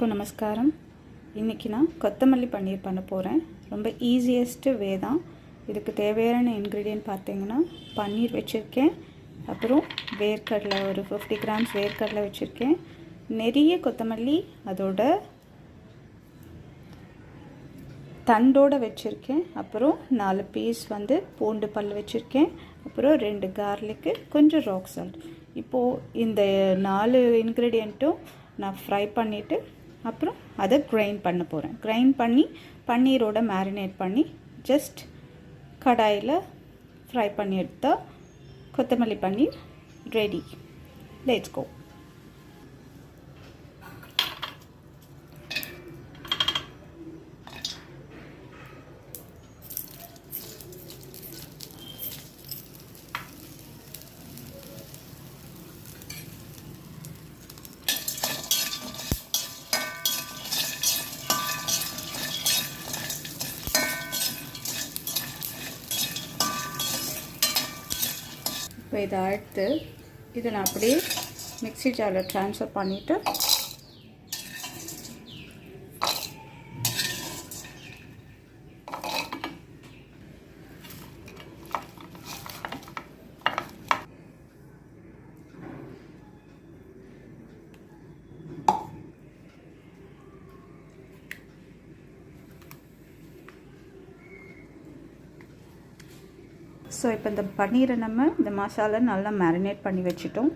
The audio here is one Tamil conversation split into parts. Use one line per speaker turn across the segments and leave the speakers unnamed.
எல்லாருக்கும் நமஸ்காரம். இன்றைக்கி நான் கொத்தமல்லி பன்னீர் பண்ண போகிறேன். ரொம்ப ஈஸியஸ்ட்டு வே தான். இதுக்கு தேவையான இன்க்ரீடியன்ட் பார்த்திங்கன்னா பன்னீர் வச்சுருக்கேன், அப்புறம் வேர்க்கடலை ஒரு 50 கிராம்ஸ் வேர்க்கடலை வச்சுருக்கேன், நிறைய கொத்தமல்லி அதோட தண்டோடு வச்சுருக்கேன், அப்புறம் 4 பீஸ் பூண்டு பல் வச்சுருக்கேன், அப்புறம் 2 கார்லிக்கு, கொஞ்சம் ராக் சால்ட். இப்போது இந்த 4 இன்க்ரீடியண்ட்டும் நான் ஃப்ரை பண்ணிவிட்டு அப்புறம் அதை கிரைண்ட் பண்ண போகிறேன். கிரைண்ட் பண்ணி பன்னீரோட மேரினேட் பண்ணி ஜஸ்ட் கடாயில் ஃப்ரை பண்ணி எடுத்தால் கொத்தமல்லி பன்னீர் ரெடி. Let's go. இப்போ இதை அடுத்து இதை நான் அப்படியே மிக்ஸி ஜாரில் ட்ரான்ஸ்ஃபர் பண்ணிவிட்டு ஸோ இப்போ இந்த பன்னீரை நம்ம இந்த மசாலா நல்லா மேரினேட் பண்ணி வச்சுட்டோம்.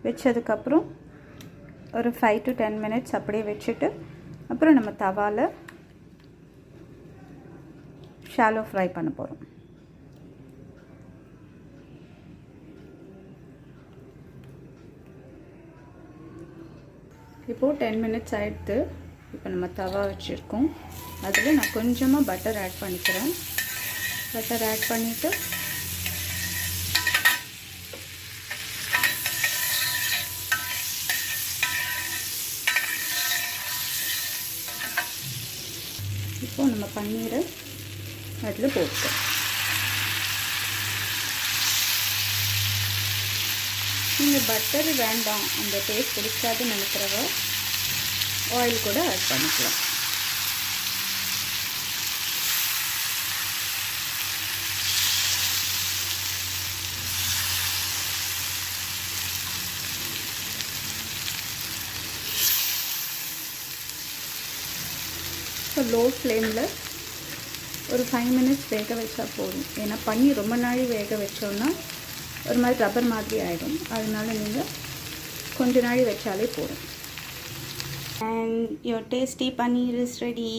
வச்சதுக்கப்புறம் ஒரு 5 to 10 மினிட்ஸ் அப்படியே வச்சுட்டு அப்புறம் நம்ம தவாவில் ஷாலோ ஃப்ரை பண்ண போகிறோம். இப்போது 10 மினிட்ஸ் ஆகிடுது. இப்போ நம்ம தவா வச்சுருக்கோம், அதில் நான் கொஞ்சமாக பட்டர் ஆட் பண்ணிக்கிறேன். பட்டர் ஆட் பண்ணிவிட்டு இப்போது நம்ம பன்னீரை அதில் போட்டோம். நீங்கள் பட்டர் வேண்டாம், அந்த டேஸ்ட் பிடிக்காதுன்னு நினைக்கிறவ ஆயில் கூட ஆட் பண்ணிக்கலாம். ஸோ லோ ஃப்ளேமில் ஒரு 5 மினிட்ஸ் வேக வச்சா போதும். ஏன்னா பன்னீர் ரொம்ப நாள் வேக வச்சோன்னா ஒரு மாதிரி ரப்பர் மாதிரி ஆகிடும். அதனால நீங்கள் கொஞ்ச நாள் வச்சாலே போதும். And your tasty paneer is ready.